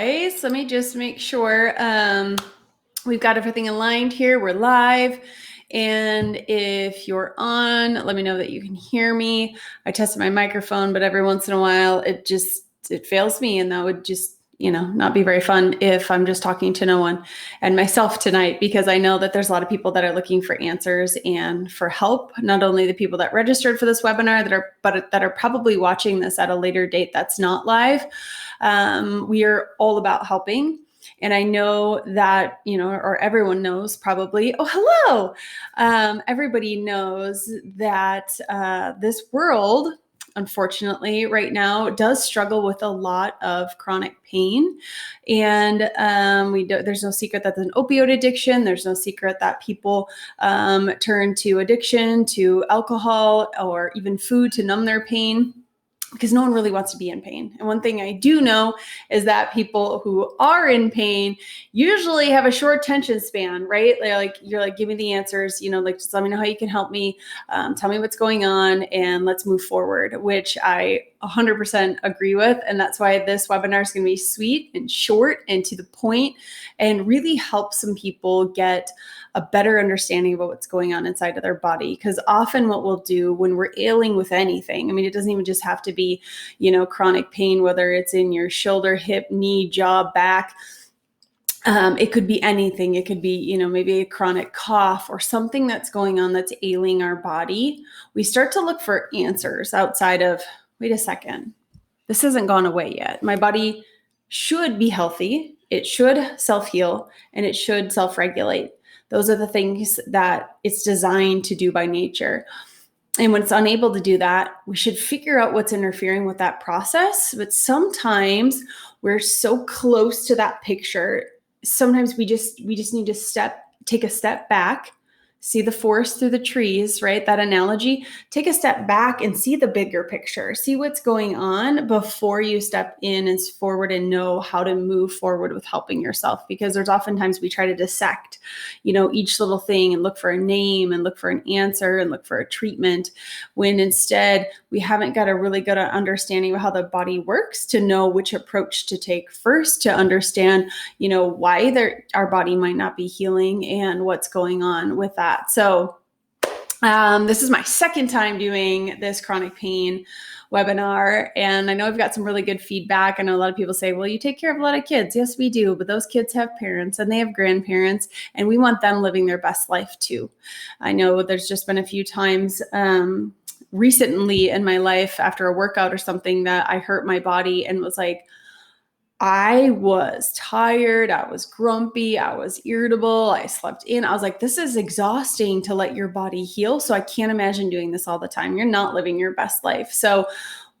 Let me just make sure we've got everything aligned here. We're live. And if you're on, let me know that you can hear me. I tested my microphone, but every once in a while it fails me, and that would just not be very fun if I'm just talking to no one and myself tonight, because I know that there's a lot of people that are looking for answers and for help. Not only the people that registered for this webinar that are probably watching this at a later date that's not live. We are all about helping. And I know that, or everyone knows probably, oh, hello. Everybody knows that this world, unfortunately, right now does struggle with a lot of chronic pain. And there's no secret that there's an opioid addiction. There's no secret that people turn to addiction, to alcohol, or even food to numb their pain, because no one really wants to be in pain. And one thing I do know is that people who are in pain usually have a short attention span, right? You're like, give me the answers, just let me know how you can help me. Tell me what's going on and let's move forward, which I 100% agree with. And that's why this webinar is going to be sweet and short and to the point, and really help some people get a better understanding of what's going on inside of their body. Because often what we'll do when we're ailing with anything, it doesn't even just have to be, chronic pain, whether it's in your shoulder, hip, knee, jaw, back. It could be anything. It could be, maybe a chronic cough or something that's going on that's ailing our body. We start to look for answers outside of, wait a second, this hasn't gone away yet. My body should be healthy. It should self-heal, and it should self-regulate. Those are the things that it's designed to do by nature. And when it's unable to do that, we should figure out what's interfering with that process. But sometimes we're so close to that picture. Sometimes we just need to take a step back, see the forest through the trees, right? That analogy. Take a step back and see the bigger picture. See what's going on before you step in and forward and know how to move forward with helping yourself. Because there's oftentimes we try to dissect, each little thing and look for a name and look for an answer and look for a treatment, when instead we haven't got a really good understanding of how the body works to know which approach to take first, to understand, why our body might not be healing and what's going on with that. So this is my second time doing this chronic pain webinar, and I know I've got some really good feedback. I know a lot of people say, well, you take care of a lot of kids. Yes, we do, but those kids have parents and they have grandparents, and we want them living their best life too. I know there's just been a few times recently in my life after a workout or something that I hurt my body and was like, I was tired, I was grumpy, I was irritable, I slept in. I was like, this is exhausting to let your body heal. So I can't imagine doing this all the time. You're not living your best life. So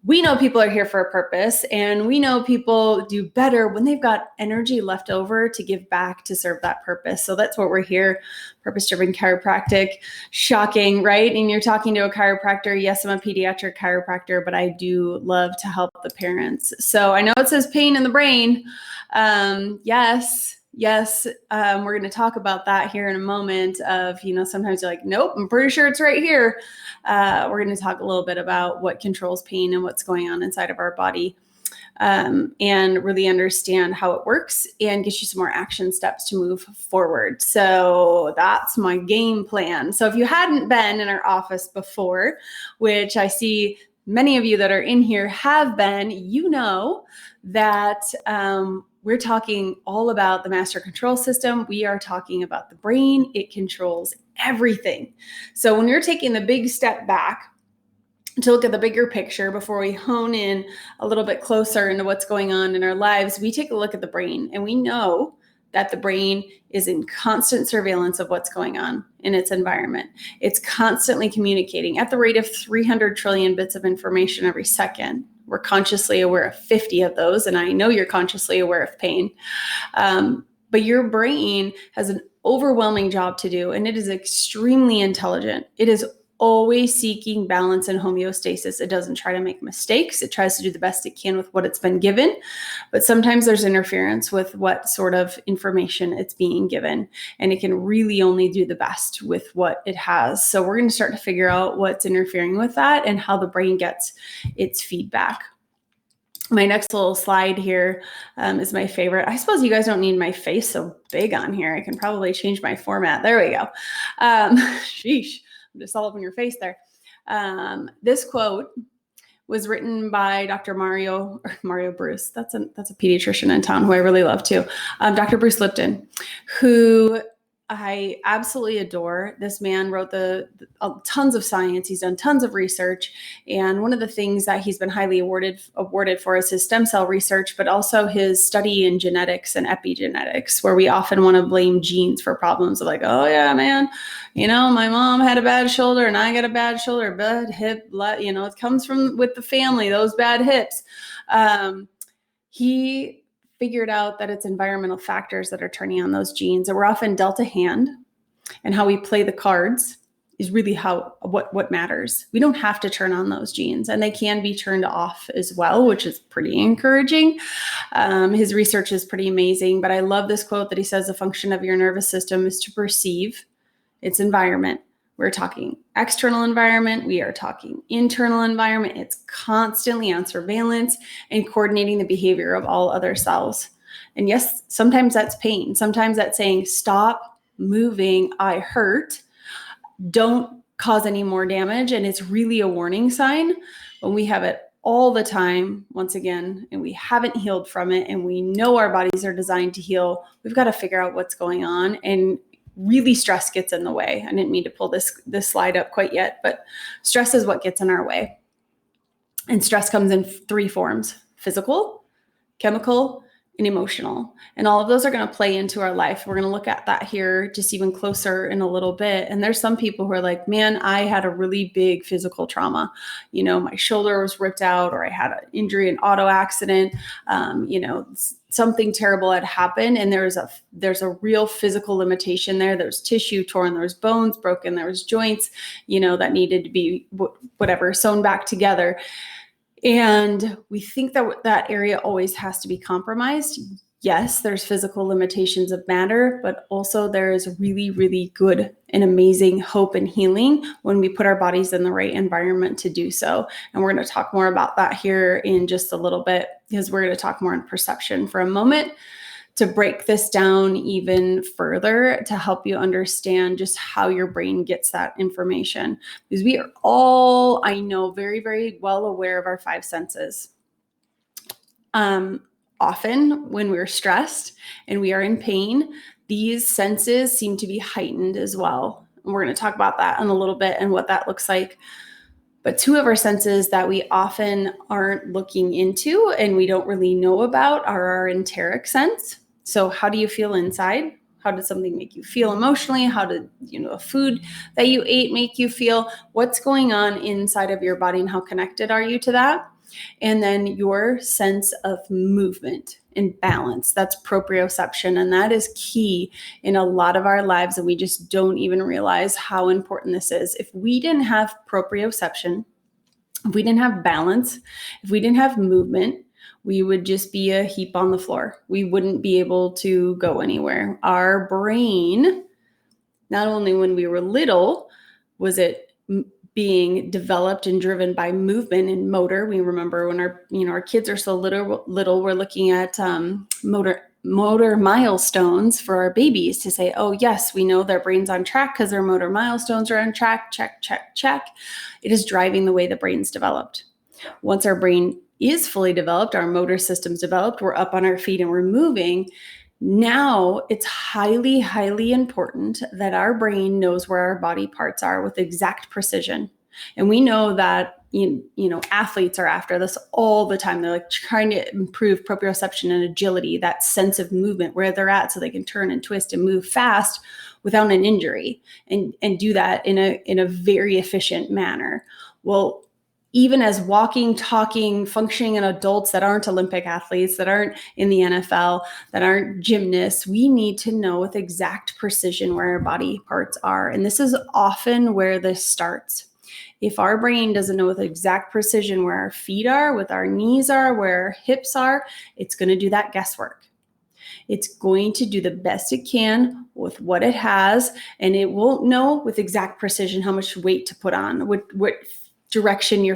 we know people are here for a purpose, and we know people do better when they've got energy left over to give back to serve that purpose. So that's what we're here. Purpose-driven chiropractic. Shocking, right? And you're talking to a chiropractor. Yes, I'm a pediatric chiropractor, but I do love to help the parents. So I know it says pain in the brain. Yes, we're going to talk about that here in a moment of, sometimes you're like, nope, I'm pretty sure it's right here. We're going to talk a little bit about what controls pain and what's going on inside of our body, and really understand how it works and get you some more action steps to move forward. So that's my game plan. So if you hadn't been in our office before, which I see many of you that are in here have been, that we're talking all about the master control system. We are talking about the brain. It controls everything. So when you're taking the big step back to look at the bigger picture before we hone in a little bit closer into what's going on in our lives, we take a look at the brain, and we know that the brain is in constant surveillance of what's going on in its environment. It's constantly communicating at the rate of 300 trillion bits of information every second. We're consciously aware of 50 of those, and I know you're consciously aware of pain. But your brain has an overwhelming job to do, and it is extremely intelligent. It is always seeking balance and homeostasis. It doesn't try to make mistakes. It tries to do the best it can with what it's been given. But sometimes there's interference with what sort of information it's being given. And it can really only do the best with what it has. So we're going to start to figure out what's interfering with that and how the brain gets its feedback. My next little slide here is my favorite. I suppose you guys don't need my face so big on here. I can probably change my format. There we go. Sheesh, I'm just all up in your face there. This quote was written by Dr. Mario Bruce. That's a pediatrician in town who I really love too. Dr. Bruce Lipton, who I absolutely adore. This man wrote tons of science. He's done tons of research. And one of the things that he's been highly awarded for is his stem cell research, but also his study in genetics and epigenetics, where we often want to blame genes for problems of like, oh yeah, man, my mom had a bad shoulder and I got a bad shoulder, bad hip, it comes with the family, those bad hips. He figured out that it's environmental factors that are turning on those genes, and we're often dealt a hand, and how we play the cards is really what matters. We don't have to turn on those genes, and they can be turned off as well, which is pretty encouraging. His research is pretty amazing, but I love this quote that he says, the function of your nervous system is to perceive its environment. We're talking external environment. We are talking internal environment. It's constantly on surveillance and coordinating the behavior of all other cells. And yes, sometimes that's pain. Sometimes that's saying, stop moving. I hurt. Don't cause any more damage. And it's really a warning sign when we have it all the time, once again, and we haven't healed from it. And we know our bodies are designed to heal. We've got to figure out what's going on. And really stress gets in the way. I didn't mean to pull this slide up quite yet, but stress is what gets in our way. And stress comes in 3 forms: physical, chemical, and emotional. And all of those are going to play into our life. We're going to look at that here just even closer in a little bit. And there's some people who are like, man, I had a really big physical trauma. My shoulder was ripped out, or I had an injury, an auto accident, something terrible had happened. And there's a real physical limitation there. There's tissue torn, there's bones broken, there was joints, that needed to be sewn back together. And we think that area always has to be compromised. Yes, there's physical limitations of matter, but also there is really, really good and amazing hope and healing when we put our bodies in the right environment to do so. And we're going to talk more about that here in just a little bit, because we're going to talk more on perception for a moment to break this down even further, to help you understand just how your brain gets that information. Because we are all, I know, very, very well aware of our 5 senses. Often when we're stressed and we are in pain, these senses seem to be heightened as well. And we're going to talk about that in a little bit and what that looks like. But 2 of our senses that we often aren't looking into and we don't really know about are our enteric sense. So how do you feel inside? How did something make you feel emotionally? How did, a food that you ate make you feel? What's going on inside of your body and how connected are you to that? And then your sense of movement and balance. That's proprioception. And that is key in a lot of our lives. And we just don't even realize how important this is. If we didn't have proprioception, if we didn't have balance, if we didn't have movement, we would just be a heap on the floor. We wouldn't be able to go anywhere. Our brain, not only when we were little, was it being developed and driven by movement and motor. We remember when our kids are so little, we're looking at motor milestones for our babies to say, oh yes, we know their brain's on track because their motor milestones are on track. Check, check, check. It is driving the way the brain's developed. Once our brain is fully developed, our motor system's developed, we're up on our feet and we're moving. Now it's highly, highly important that our brain knows where our body parts are with exact precision. And we know that, athletes are after this all the time. They're like trying to improve proprioception and agility, that sense of movement where they're at so they can turn and twist and move fast without an injury and do that in a very efficient manner. Well, even as walking, talking, functioning adults that aren't Olympic athletes, that aren't in the NFL, that aren't gymnasts, we need to know with exact precision where our body parts are. And this is often where this starts. If our brain doesn't know with exact precision where our feet are, with our knees are, where our hips are, it's going to do that guesswork. It's going to do the best it can with what it has, and it won't know with exact precision how much weight to put on, what direction your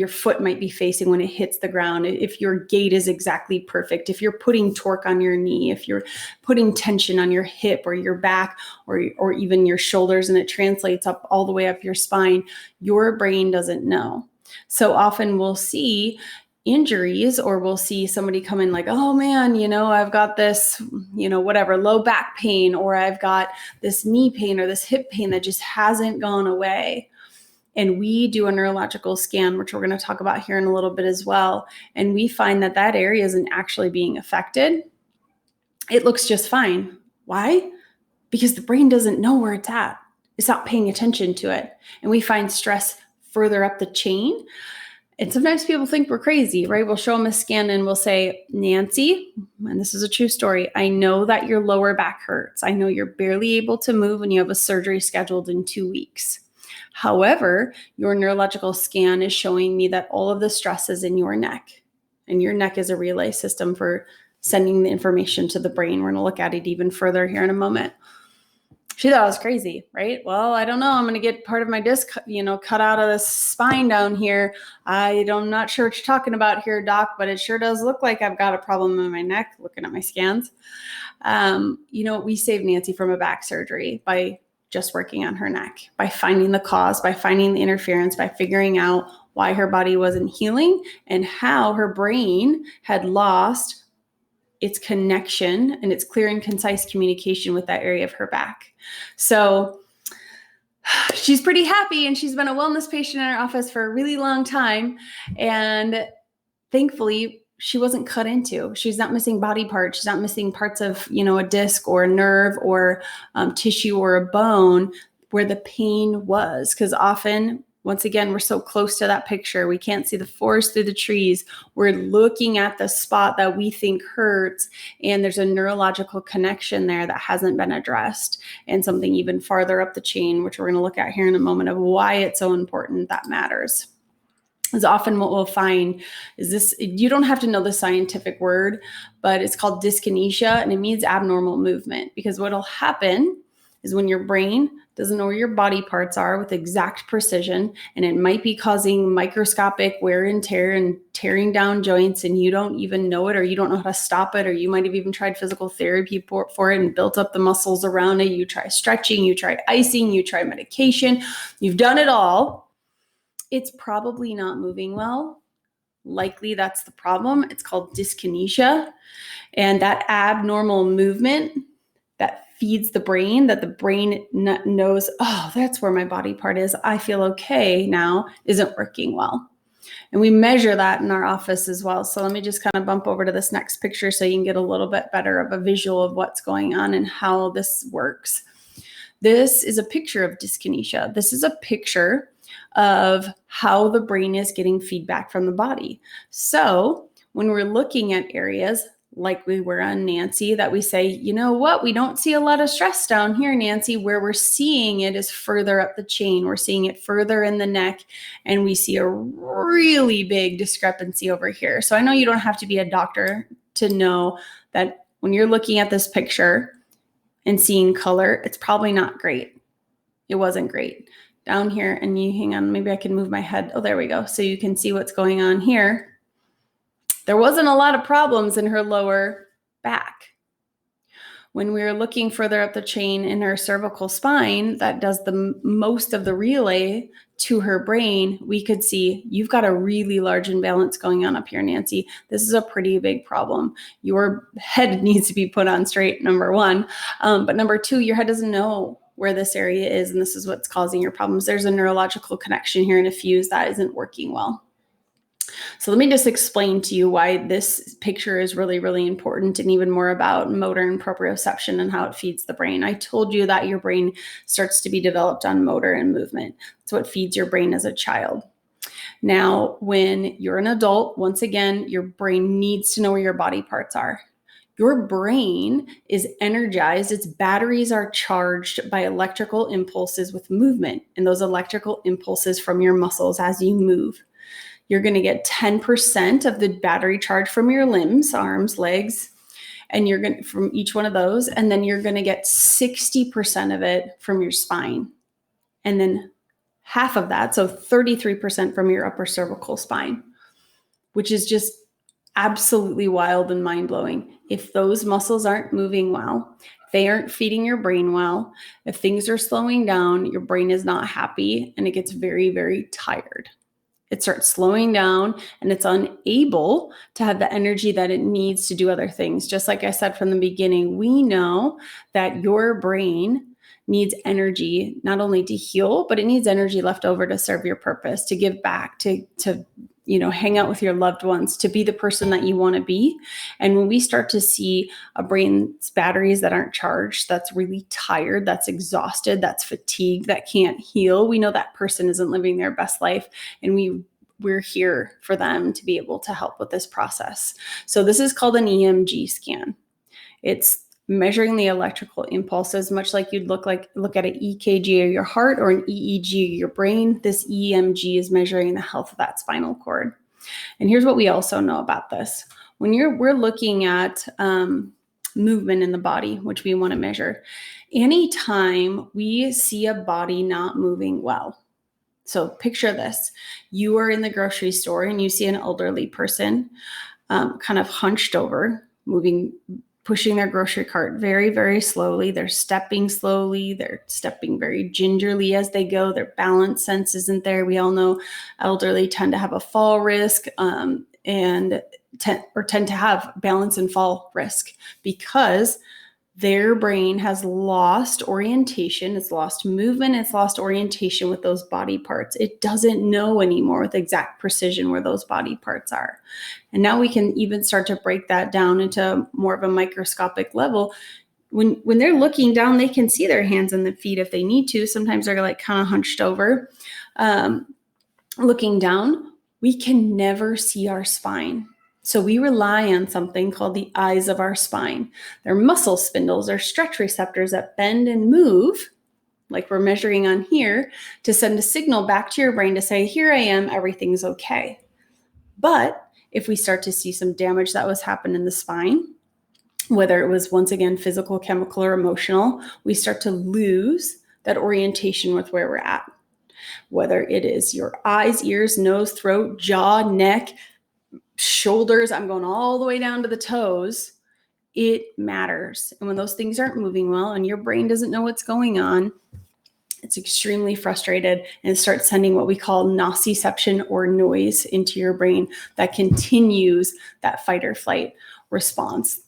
foot might be facing when it hits the ground, if your gait is exactly perfect, if you're putting torque on your knee, if you're putting tension on your hip or your back or even your shoulders, and it translates up all the way up your spine, your brain doesn't know. So often we'll see injuries, or we'll see somebody come in like, oh man, I've got this, whatever, low back pain, or I've got this knee pain or this hip pain that just hasn't gone away. And we do a neurological scan, which we're going to talk about here in a little bit as well. And we find that that area isn't actually being affected. It looks just fine. Why? Because the brain doesn't know where it's at. It's not paying attention to it. And we find stress further up the chain. And sometimes people think we're crazy, right? We'll show them a scan and we'll say, Nancy, and this is a true story, I know that your lower back hurts. I know you're barely able to move and you have a surgery scheduled in 2 weeks. However, your neurological scan is showing me that all of the stress is in your neck, and your neck is a relay system for sending the information to the brain. We're going to look at it even further here in a moment. She thought I was crazy, right? Well, I don't know. I'm going to get part of my disc, cut out of the spine down here. I'm not sure what you're talking about here, doc, but it sure does look like I've got a problem in my neck looking at my scans. We saved Nancy from a back surgery by just working on her neck, by finding the cause, by finding the interference, by figuring out why her body wasn't healing and how her brain had lost its connection and its clear and concise communication with that area of her back. So she's pretty happy, and she's been a wellness patient in our office for a really long time. And thankfully, she wasn't cut into. She's not missing body parts. She's not missing parts of, a disc or a nerve or tissue or a bone where the pain was. Because often, once again, we're so close to that picture. We can't see the forest through the trees. We're looking at the spot that we think hurts, and there's a neurological connection there that hasn't been addressed, and something even farther up the chain, which we're going to look at here in a moment, of why it's so important that matters. Is often what we'll find is this, you don't have to know the scientific word, but it's called dyskinesia, and it means abnormal movement. Because what'll happen is when your brain doesn't know where your body parts are with exact precision, and it might be causing microscopic wear and tear and tearing down joints, and you don't even know it, or you don't know how to stop it, or you might have even tried physical therapy for it and built up the muscles around it. You try stretching, you try icing, you try medication, you've done it all. It's probably not moving well. Likely that's the problem. It's called dyskinesia. And that abnormal movement that feeds the brain, that the brain knows, oh, that's where my body part is, I feel okay now, isn't working well. And we measure that in our office as well. So let me just kind of bump over to this next picture so you can get a little bit better of a visual of what's going on and how this works. This is a picture of dyskinesia. This is a picture of how the brain is getting feedback from the body. So when we're looking at areas like we were on Nancy, that we say, you know what, we don't see a lot of stress down here, Nancy. Where we're seeing it is further up the chain. We're seeing it further in the neck, and we see a really big discrepancy over here. So I know you don't have to be a doctor to know that when you're looking at this picture and seeing color, it's probably not great. It wasn't great. Down here, and you hang on, maybe I can move my head. Oh, there we go. So you can see what's going on here. There wasn't a lot of problems in her lower back. When we were looking further up the chain in her cervical spine, that does the most of the relay to her brain, we could see you've got a really large imbalance going on up here, Nancy. This is a pretty big problem. Your head needs to be put on straight, number one. But number two, your head doesn't know where this area is, and this is what's causing your problems. There's a neurological connection here and a fuse that isn't working well. So let me just explain to you why this picture is really, really important, and even more about motor and proprioception and how it feeds the brain. I told you that your brain starts to be developed on motor and movement. It's what feeds your brain as a child. Now, when you're an adult, once again, your brain needs to know where your body parts are. Your brain is energized. Its batteries are charged by electrical impulses with movement, and those electrical impulses from your muscles as you move. You're going to get 10% of the battery charge from your limbs, arms, legs, and you're going to, from each one of those, and then you're going to get 60% of it from your spine. And then half of that, so 33% from your upper cervical spine, which is just absolutely wild and mind-blowing. If those muscles aren't moving well, if they aren't feeding your brain well, if things are slowing down, your brain is not happy and it gets very, very tired. It starts slowing down and it's unable to have the energy that it needs to do other things. Just like I said from the beginning, we know that your brain needs energy not only to heal, but it needs energy left over to serve your purpose, to give back, to hang out with your loved ones, to be the person that you want to be. And when we start to see a brain's batteries that aren't charged, that's really tired, that's exhausted, that's fatigued, that can't heal, we know that person isn't living their best life. And we're here for them to be able to help with this process. So this is called an EMG scan. It's measuring the electrical impulses, much like you'd look at an EKG of your heart or an EEG of your brain. This EMG is measuring the health of that spinal cord. And here's what we also know about this. When we're looking at movement in the body, which we want to measure, anytime we see a body not moving well. So picture this. You are in the grocery store and you see an elderly person kind of hunched over, pushing their grocery cart very, very slowly. They're stepping slowly. They're stepping very gingerly as they go. Their balance sense isn't there. We all know elderly tend to have a fall risk and tend to have balance and fall risk because their brain has lost orientation. It's lost movement. It's lost orientation with those body parts. It doesn't know anymore with exact precision where those body parts are. And now we can even start to break that down into more of a microscopic level. When they're looking down, they can see their hands and the feet if they need to. Sometimes they're like kind of hunched over. Looking down, we can never see our spine. So we rely on something called the eyes of our spine. They're muscle spindles or stretch receptors that bend and move, like we're measuring on here, to send a signal back to your brain to say, here I am, everything's okay. But if we start to see some damage that was happening in the spine, whether it was once again physical, chemical, or emotional, we start to lose that orientation with where we're at. Whether it is your eyes, ears, nose, throat, jaw, neck, shoulders, I'm going all the way down to the toes, it matters. And when those things aren't moving well and your brain doesn't know what's going on, it's extremely frustrated and it starts sending what we call nociception or noise into your brain that continues that fight or flight response.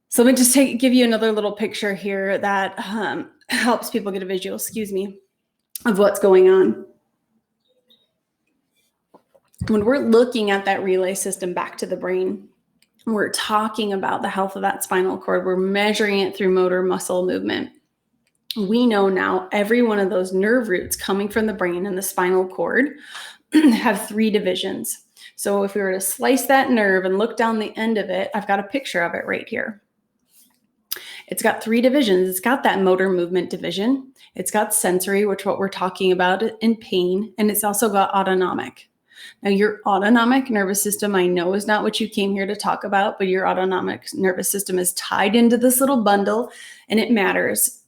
So let me just give you another little picture here that helps people get a visual, of what's going on. When we're looking at that relay system back to the brain, we're talking about the health of that spinal cord. We're measuring it through motor muscle movement. We know now every one of those nerve roots coming from the brain and the spinal cord have 3 divisions. So if we were to slice that nerve and look down the end of it, I've got a picture of it right here. It's got 3 divisions. It's got that motor movement division. It's got sensory, which what we're talking about in pain. And it's also got autonomic. Now, your autonomic nervous system, I know is not what you came here to talk about, but your autonomic nervous system is tied into this little bundle and it matters.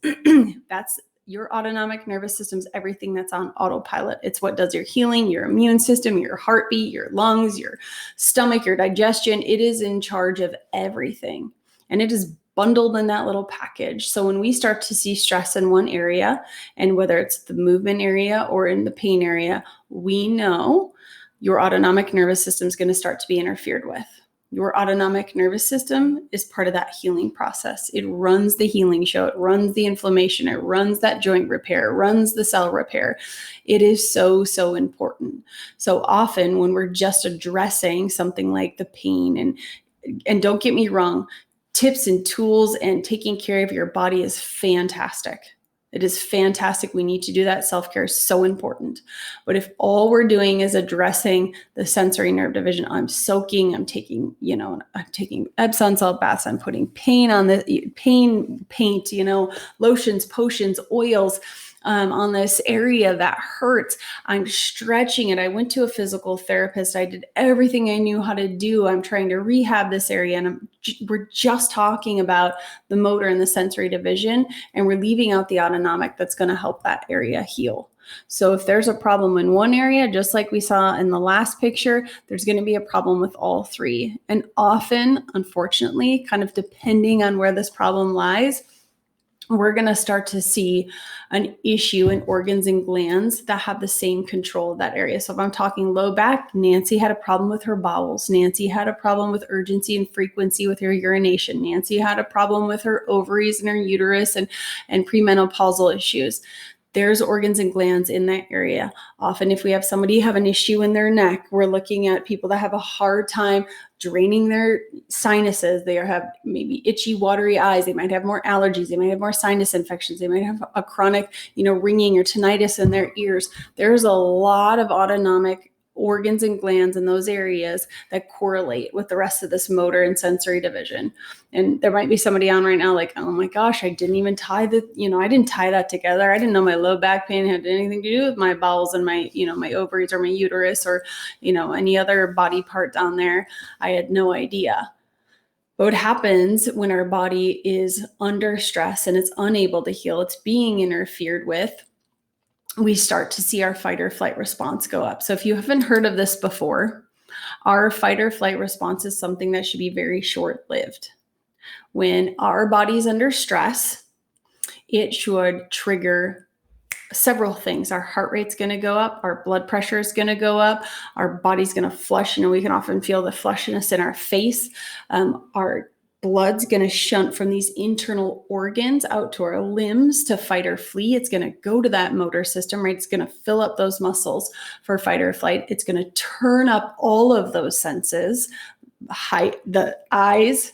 That's your autonomic nervous system's everything that's on autopilot. It's what does your healing, your immune system, your heartbeat, your lungs, your stomach, your digestion. It is in charge of everything. And it is bundled in that little package. So when we start to see stress in one area, and whether it's the movement area or in the pain area, we know your autonomic nervous system is going to start to be interfered with. Your autonomic nervous system is part of that healing process. It runs the healing show. It runs the inflammation. It runs that joint repair. It runs the cell repair. It is so, so important. So often when we're just addressing something like the pain, and don't get me wrong, tips and tools and taking care of your body is fantastic. It is fantastic. We need to do that. Self-care is so important. But if all we're doing is addressing the sensory nerve division, I'm soaking, I'm taking Epsom salt baths, I'm putting paint, lotions, potions, oils, on this area that hurts. I'm stretching it. I went to a physical therapist. I did everything I knew how to do. I'm trying to rehab this area. And we're just talking about the motor and the sensory division, and we're leaving out the autonomic that's going to help that area heal. So if there's a problem in one area, just like we saw in the last picture, there's going to be a problem with all three. And often, unfortunately, kind of depending on where this problem lies, we're going to start to see an issue in organs and glands that have the same control of that area. So if I'm talking low back, Nancy had a problem with her bowels. Nancy had a problem with urgency and frequency with her urination. Nancy had a problem with her ovaries and her uterus and premenopausal issues. There's organs and glands in that area. Often if we have somebody have an issue in their neck, we're looking at people that have a hard time draining their sinuses. They have maybe itchy, watery eyes. They might have more allergies. They might have more sinus infections. They might have a chronic, ringing or tinnitus in their ears. There's a lot of autonomic organs and glands in those areas that correlate with the rest of this motor and sensory division. And there might be somebody on right now like, oh my gosh, I didn't even tie I didn't tie that together. I didn't know my low back pain had anything to do with my bowels and my, my ovaries or my uterus or, any other body part down there. I had no idea. But what happens when our body is under stress and it's unable to heal, it's being interfered with, we start to see our fight or flight response go up. So if you haven't heard of this before, our fight or flight response is something that should be very short-lived. When our body's under stress, it should trigger several things. Our heart rate's going to go up. Our blood pressure is going to go up. Our body's going to flush. We can often feel the flushiness in our face. Our blood's going to shunt from these internal organs out to our limbs to fight or flee. It's going to go to that motor system, right? It's going to fill up those muscles for fight or flight. It's going to turn up all of those senses. The eyes,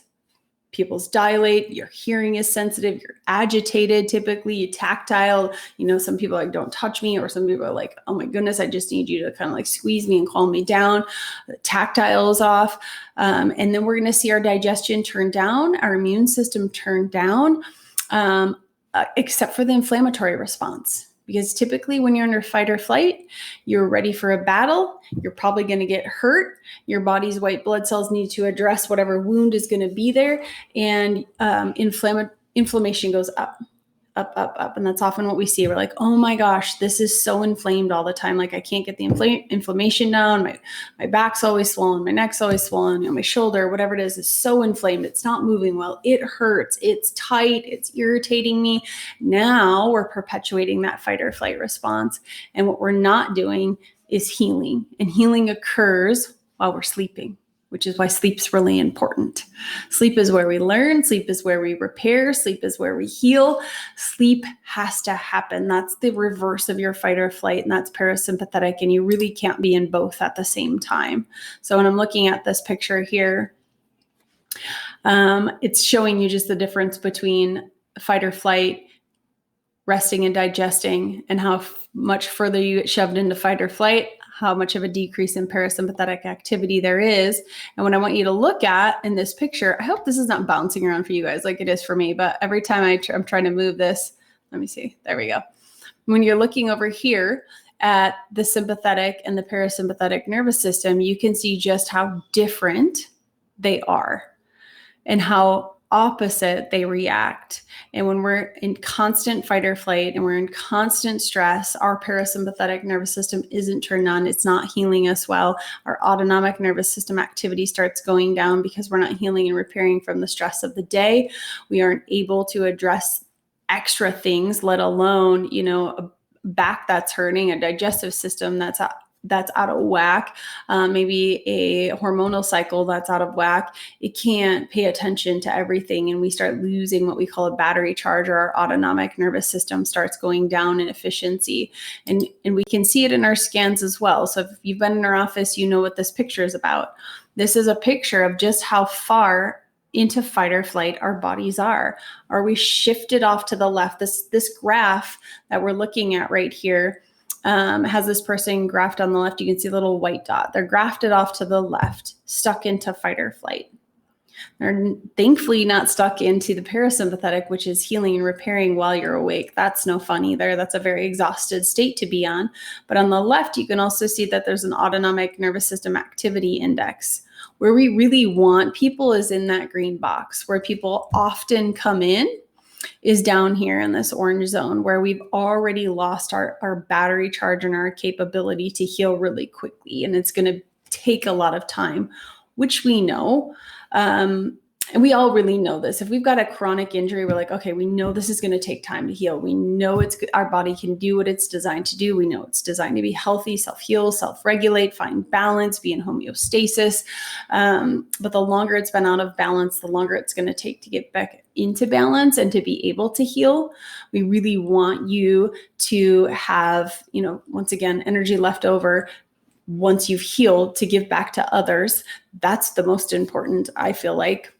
pupils dilate, your hearing is sensitive, you're agitated, typically you tactile, some people are like, don't touch me, or some people are like, oh my goodness, I just need you to kind of like squeeze me and calm me down. The tactile is off. And then we're going to see our digestion turn down, our immune system turn down, except for the inflammatory response. Because typically when you're under fight or flight, you're ready for a battle. You're probably going to get hurt. Your body's white blood cells need to address whatever wound is going to be there. And inflammation goes up. And that's often what we see. We're like, oh my gosh, this is so inflamed all the time. Like I can't get the inflammation down. My back's always swollen. My neck's always swollen. My shoulder, whatever it is so inflamed. It's not moving well. It hurts. It's tight. It's irritating me. Now we're perpetuating that fight or flight response. And what we're not doing is healing. And healing occurs while we're sleeping, which is why sleep's really important. Sleep is where we learn. Sleep is where we repair. Sleep is where we heal. Sleep has to happen. That's the reverse of your fight or flight, and that's parasympathetic, and you really can't be in both at the same time. So when I'm looking at this picture here, it's showing you just the difference between fight or flight, resting and digesting, and how much further you get shoved into fight or flight, how much of a decrease in parasympathetic activity there is. And what I want you to look at in this picture, I hope this is not bouncing around for you guys like it is for me, but every time I'm trying to move this, let me see, there we go. When you're looking over here at the sympathetic and the parasympathetic nervous system, you can see just how different they are and how opposite they react. And when we're in constant fight or flight and we're in constant stress, our parasympathetic nervous system isn't turned on. It's not healing us well. Our autonomic nervous system activity starts going down because we're not healing and repairing from the stress of the day. We aren't able to address extra things, let alone, a back that's hurting, a digestive system that's out of whack, maybe a hormonal cycle that's out of whack. It can't pay attention to everything, and we start losing what we call a battery charge, or our autonomic nervous system starts going down in efficiency. And we can see it in our scans as well. So if you've been in our office, you know what this picture is about. This is a picture of just how far into fight or flight our bodies are. Are we shifted off to the left? This graph that we're looking at right here has this person graphed on the left. You can see a little white dot. They're grafted off to the left, stuck into fight or flight. They're thankfully not stuck into the parasympathetic, which is healing and repairing while you're awake. That's no fun either. That's a very exhausted state to be on. But on the left, you can also see that there's an autonomic nervous system activity index. Where we really want people is in that green box, where people often come in is down here in this orange zone where we've already lost our battery charge and our capability to heal really quickly. And it's going to take a lot of time, which we know. And we all really know this. If we've got a chronic injury, we're like, okay, we know this is going to take time to heal. We know our body can do what it's designed to do. We know it's designed to be healthy, self-heal, self-regulate, find balance, be in homeostasis. But the longer it's been out of balance, the longer it's going to take to get back into balance and to be able to heal. We really want you to have, once again, energy left over once you've healed to give back to others. That's the most important, I feel like.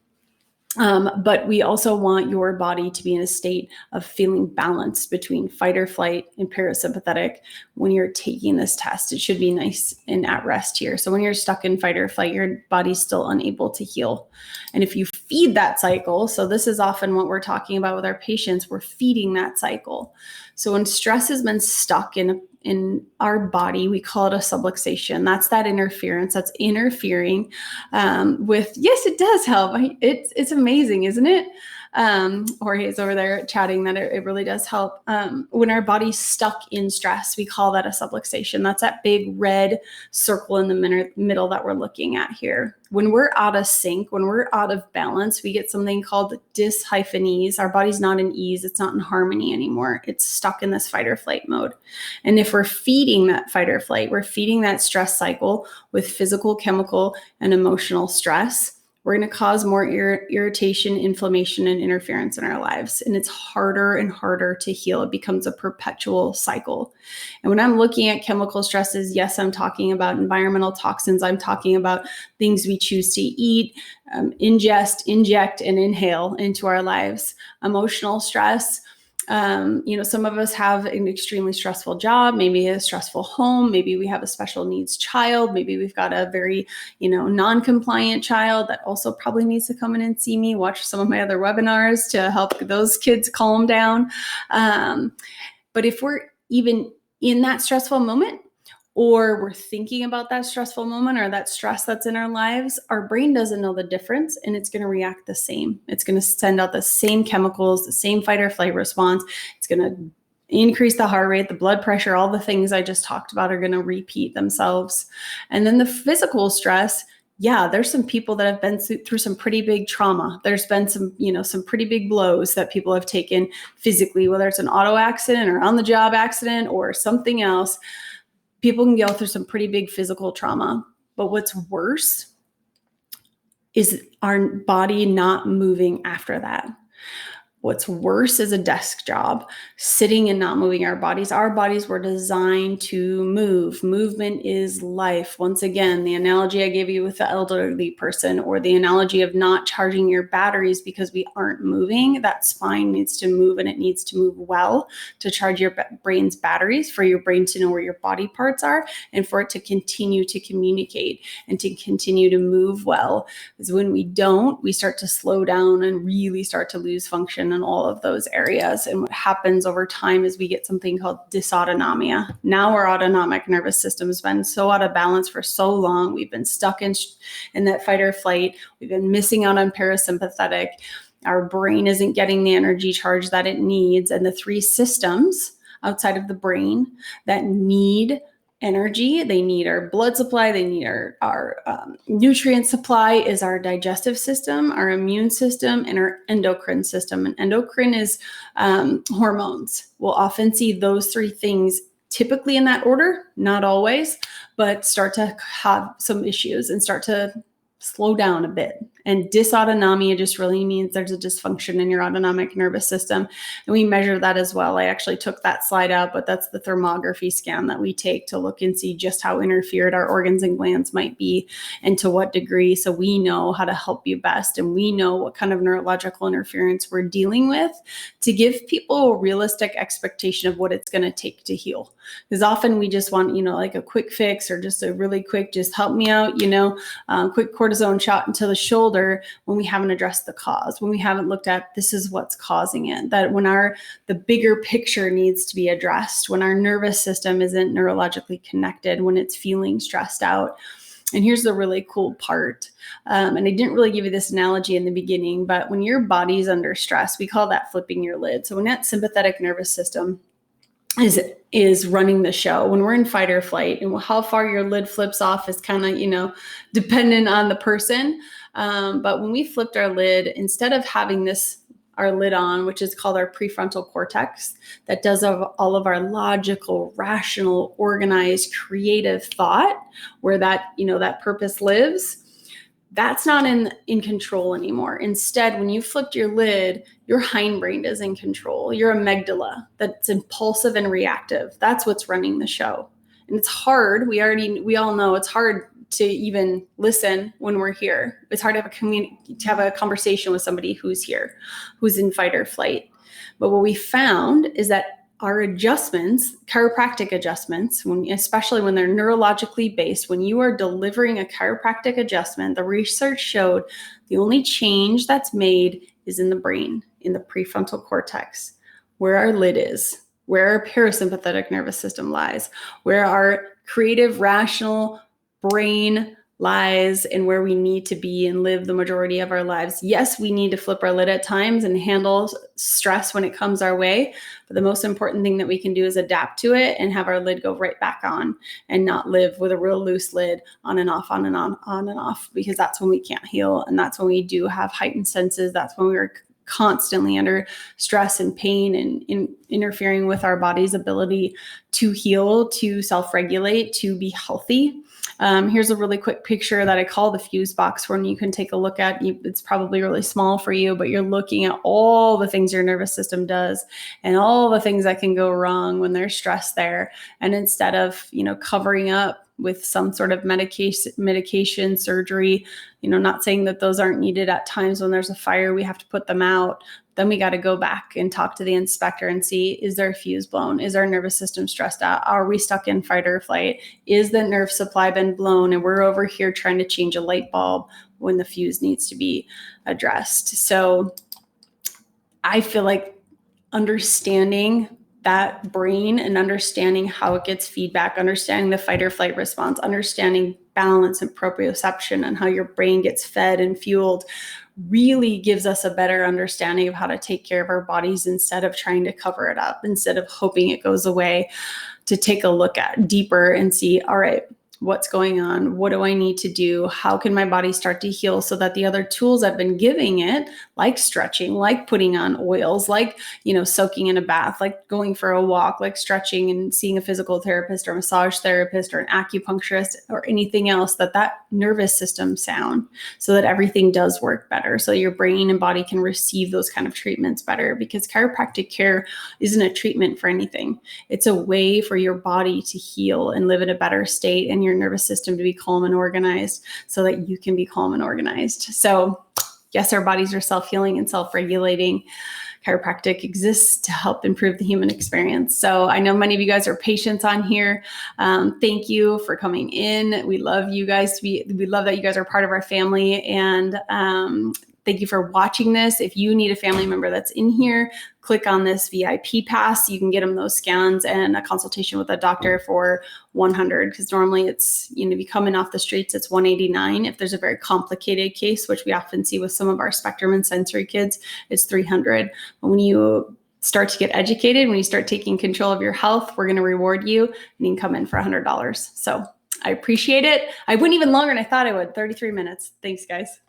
But we also want your body to be in a state of feeling balanced between fight or flight and parasympathetic when you're taking this test. It should be nice and at rest here. So when you're stuck in fight or flight, your body's still unable to heal. And if you feed that cycle, so this is often what we're talking about with our patients, we're feeding that cycle. So when stress has been stuck in our body, we call it a subluxation. That's that interference that's interfering with, yes, it does help. It's amazing, isn't it? Jorge's over there chatting that it really does help. When our body's stuck in stress, we call that a subluxation. That's that big red circle in the middle that we're looking at here. When we're out of sync, when we're out of balance, we get something called dis-ease. Our body's not in ease. It's not in harmony anymore. It's stuck in this fight or flight mode. And if we're feeding that fight or flight, we're feeding that stress cycle with physical, chemical, and emotional stress, we're going to cause more irritation, inflammation, and interference in our lives. And it's harder and harder to heal. It becomes a perpetual cycle. And when I'm looking at chemical stresses, yes, I'm talking about environmental toxins. I'm talking about things we choose to eat, ingest, inject, and inhale into our lives. Emotional stress. Some of us have an extremely stressful job, maybe a stressful home, maybe we have a special needs child, maybe we've got a very, non-compliant child that also probably needs to come in and see me, watch some of my other webinars to help those kids calm down. But if we're even in that stressful moment, or we're thinking about that stressful moment or that stress that's in our lives, our brain doesn't know the difference and it's going to react the same. It's going to send out the same chemicals, the same fight or flight response. It's going to increase the heart rate, the blood pressure, all the things I just talked about are going to repeat themselves. And then the physical stress, yeah, there's some people that have been through some pretty big trauma. There's been some pretty big blows that people have taken physically, whether it's an auto accident or on the job accident or something else. People can go through some pretty big physical trauma, but what's worse is our body not moving after that. What's worse is a desk job, sitting and not moving our bodies. Our bodies were designed to move. Movement is life. Once again, the analogy I gave you with the elderly person, or the analogy of not charging your batteries because we aren't moving, that spine needs to move, and it needs to move well to charge your brain's batteries, for your brain to know where your body parts are and for it to continue to communicate and to continue to move well. Because when we don't, we start to slow down and really start to lose function in all of those areas. And what happens over time is we get something called dysautonomia. Now our autonomic nervous system has been so out of balance for so long. We've been stuck in that fight or flight. We've been missing out on parasympathetic. Our brain isn't getting the energy charge that it needs. And the three systems outside of the brain that need energy, they need our blood supply, they need our nutrient supply, is our digestive system, our immune system, and our endocrine system. And endocrine is hormones. We'll often see those three things typically in that order, not always, but start to have some issues and start to slow down a bit. And dysautonomia just really means there's a dysfunction in your autonomic nervous system. And we measure that as well. I actually took that slide out, but that's the thermography scan that we take to look and see just how interfered our organs and glands might be and to what degree. So we know how to help you best. And we know what kind of neurological interference we're dealing with to give people a realistic expectation of what it's going to take to heal. Because often we just want, like a quick fix or just a really quick, just help me out, quick cortisone shot into the shoulder, when we haven't addressed the cause, when we haven't looked at this is what's causing it, that when the bigger picture needs to be addressed, when our nervous system isn't neurologically connected, when it's feeling stressed out. And here's the really cool part. And I didn't really give you this analogy in the beginning, but when your body's under stress, we call that flipping your lid. So when that sympathetic nervous system is running the show, when we're in fight or flight, and how far your lid flips off is kind of, dependent on the person. But when we flipped our lid, instead of having our lid on, which is called our prefrontal cortex, that does all of our logical, rational, organized, creative thought, where that purpose lives, that's not in control anymore. Instead, when you flipped your lid, your hindbrain is in control. Your amygdala, that's impulsive and reactive, that's what's running the show. And it's hard. We all know it's hard to even listen when we're here. It's hard to have a conversation with somebody who's here, who's in fight or flight. But what we found is that our adjustments, chiropractic adjustments, especially when they're neurologically based, when you are delivering a chiropractic adjustment, the research showed the only change that's made is in the brain, in the prefrontal cortex, where our lid is, where our parasympathetic nervous system lies, where our creative, rational brain lies, and where we need to be and live the majority of our lives. Yes, we need to flip our lid at times and handle stress when it comes our way. But the most important thing that we can do is adapt to it and have our lid go right back on, and not live with a real loose lid on and off, on and off, because that's when we can't heal. And that's when we do have heightened senses. That's when we're constantly under stress and pain and interfering with our body's ability to heal, to self-regulate, to be healthy. Here's a really quick picture that I call the fuse box, one you can take a look at. It's probably really small for you, but you're looking at all the things your nervous system does and all the things that can go wrong when there's stress there. And instead of, covering up with some sort of medication, surgery, not saying that those aren't needed at times when there's a fire, we have to put them out. Then we got to go back and talk to the inspector and see, is there a fuse blown? Is our nervous system stressed out? Are we stuck in fight or flight? Is the nerve supply been blown? And we're over here trying to change a light bulb when the fuse needs to be addressed. So I feel like understanding that brain and understanding how it gets feedback, understanding the fight or flight response, understanding balance and proprioception and how your brain gets fed and fueled really gives us a better understanding of how to take care of our bodies instead of trying to cover it up, instead of hoping it goes away, to take a look at deeper and see, all right, what's going on? What do I need to do? How can my body start to heal so that the other tools I've been giving it, like stretching, like putting on oils, like, soaking in a bath, like going for a walk, like stretching and seeing a physical therapist or massage therapist or an acupuncturist or anything else, that nervous system sound, so that everything does work better. So your brain and body can receive those kind of treatments better, because chiropractic care isn't a treatment for anything. It's a way for your body to heal and live in a better state, and your nervous system to be calm and organized so that you can be calm and organized. So yes, our bodies are self-healing and self-regulating. Chiropractic exists to help improve the human experience. So I know many of you guys are patients on here. Thank you for coming in. We love you guys. We love that you guys are part of our family. And thank you for watching this. If you need a family member that's in here, click on this VIP pass. You can get them those scans and a consultation with a doctor for $100, because normally it's, if you come in off the streets, it's $189. If there's a very complicated case, which we often see with some of our spectrum and sensory kids, it's $300. But when you start to get educated, when you start taking control of your health, we're going to reward you, and you can come in for $100. So I appreciate it. I went even longer than I thought I would, 33 minutes. Thanks, guys.